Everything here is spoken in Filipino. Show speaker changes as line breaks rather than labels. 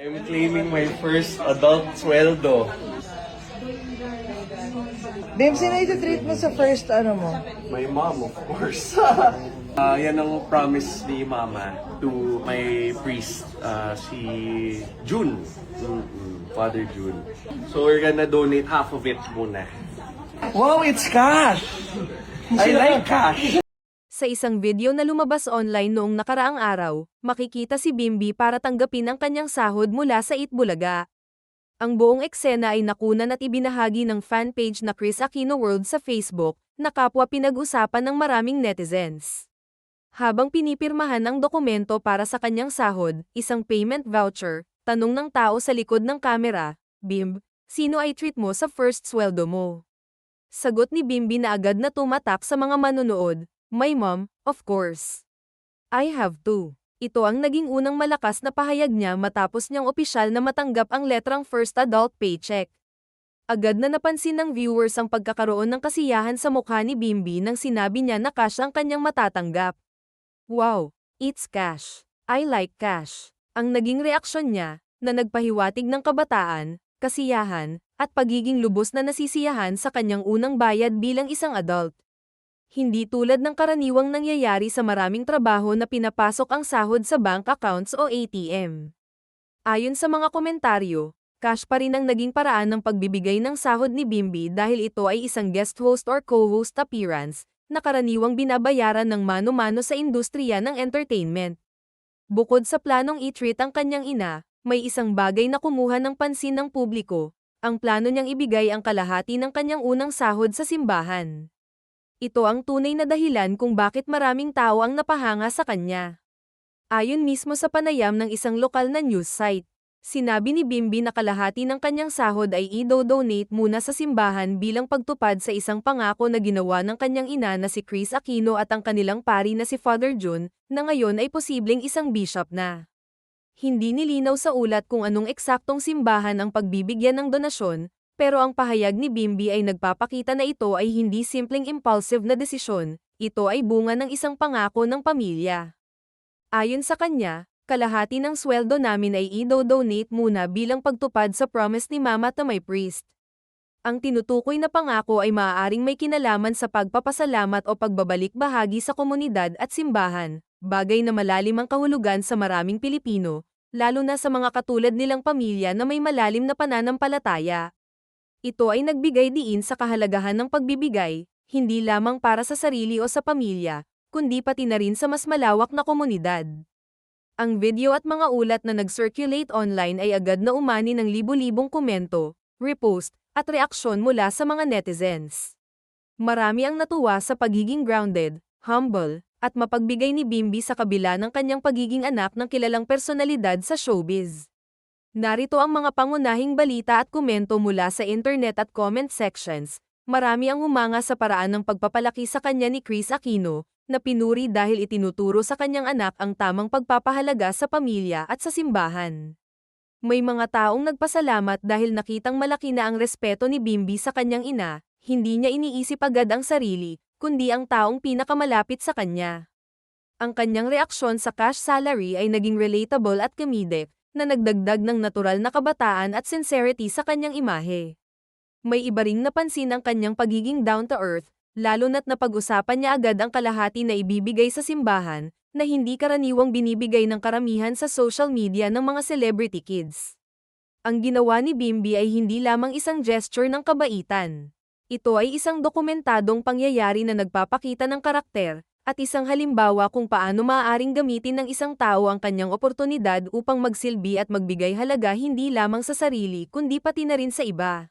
I'm claiming my first adult sweldo.
Babe, sino iti-treat mo sa first mo?
My mom, of course. Yan ang promise ni Mama to my priest, si June. Father June. So we're gonna donate half of it muna.
Wow, it's cash!
I like cash.
Sa isang video na lumabas online noong nakaraang araw, makikita si Bimbi para tanggapin ang kanyang sahod mula sa Itbulaga. Ang buong eksena ay nakunan at ibinahagi ng fanpage na Chris Aquino World sa Facebook, na kapwa pinag-usapan ng maraming netizens. Habang pinipirmahan ang dokumento para sa kanyang sahod, isang payment voucher, tanong ng tao sa likod ng kamera, "Bimb, sino ay treat mo sa first sweldo mo?" Sagot ni Bimbi na agad na tumatak sa mga manonood, "My mom, of course. I have to." Ito ang naging unang malakas na pahayag niya matapos niyang opisyal na matanggap ang letrang first adult paycheck. Agad na napansin ng viewers ang pagkakaroon ng kasiyahan sa mukha ni Bimbi nang sinabi niya na cash ang kanyang matatanggap. "Wow, it's cash. I like cash." Ang naging reaksyon niya, na nagpahiwatig ng kabataan, kasiyahan, at pagiging lubos na nasisiyahan sa kanyang unang bayad bilang isang adult. Hindi tulad ng karaniwang nangyayari sa maraming trabaho na pinapasok ang sahod sa bank accounts o ATM. Ayon sa mga komentaryo, cash pa rin ang naging paraan ng pagbibigay ng sahod ni Bimbi dahil ito ay isang guest host or co-host appearance, na karaniwang binabayaran ng mano-mano sa industriya ng entertainment. Bukod sa planong i-treat ang kanyang ina, may isang bagay na kumuha ng pansin ng publiko, ang plano niyang ibigay ang kalahati ng kanyang unang sahod sa simbahan. Ito ang tunay na dahilan kung bakit maraming tao ang napahanga sa kanya. Ayon mismo sa panayam ng isang lokal na news site, sinabi ni Bimbi na kalahati ng kanyang sahod ay i-donate muna sa simbahan bilang pagtupad sa isang pangako na ginawa ng kanyang ina na si Chris Aquino at ang kanilang pari na si Father June, na ngayon ay posibleng isang bishop na. Hindi nilinaw sa ulat kung anong eksaktong simbahan ang pagbibigyan ng donasyon, pero ang pahayag ni Bimbi ay nagpapakita na ito ay hindi simpleng impulsive na desisyon, ito ay bunga ng isang pangako ng pamilya. Ayon sa kanya, kalahati ng sweldo namin ay i-donate muna bilang pagtupad sa promise ni Mama to my priest. Ang tinutukoy na pangako ay maaaring may kinalaman sa pagpapasalamat o pagbabalik bahagi sa komunidad at simbahan, bagay na malalim ang kahulugan sa maraming Pilipino, lalo na sa mga katulad nilang pamilya na may malalim na pananampalataya. Ito ay nagbigay diin sa kahalagahan ng pagbibigay, hindi lamang para sa sarili o sa pamilya, kundi pati na rin sa mas malawak na komunidad. Ang video at mga ulat na nag-circulate online ay agad na umani ng libu-libong komento, repost, at reaksyon mula sa mga netizens. Marami ang natuwa sa pagiging grounded, humble, at mapagbigay ni Bimbi sa kabila ng kanyang pagiging anak ng kilalang personalidad sa showbiz. Narito ang mga pangunahing balita at komento mula sa internet at comment sections. Marami ang humanga sa paraan ng pagpapalaki sa kanya ni Chris Aquino, na pinuri dahil itinuturo sa kanyang anak ang tamang pagpapahalaga sa pamilya at sa simbahan. May mga taong nagpasalamat dahil nakitang malaki na ang respeto ni Bimbi sa kanyang ina, hindi niya iniisip agad ang sarili, kundi ang taong pinakamalapit sa kanya. Ang kanyang reaksyon sa cash salary ay naging relatable at comedic, na nagdagdag ng natural na kabataan at sincerity sa kanyang imahe. May iba ring napansin ang kanyang pagiging down-to-earth, lalo na't napag-usapan niya agad ang kalahati na ibibigay sa simbahan, na hindi karaniwang binibigay ng karamihan sa social media ng mga celebrity kids. Ang ginawa ni Bimbi ay hindi lamang isang gesture ng kabaitan. Ito ay isang dokumentadong pangyayari na nagpapakita ng karakter, at isang halimbawa kung paano maaaring gamitin ng isang tao ang kanyang oportunidad upang magsilbi at magbigay halaga hindi lamang sa sarili kundi pati na rin sa iba.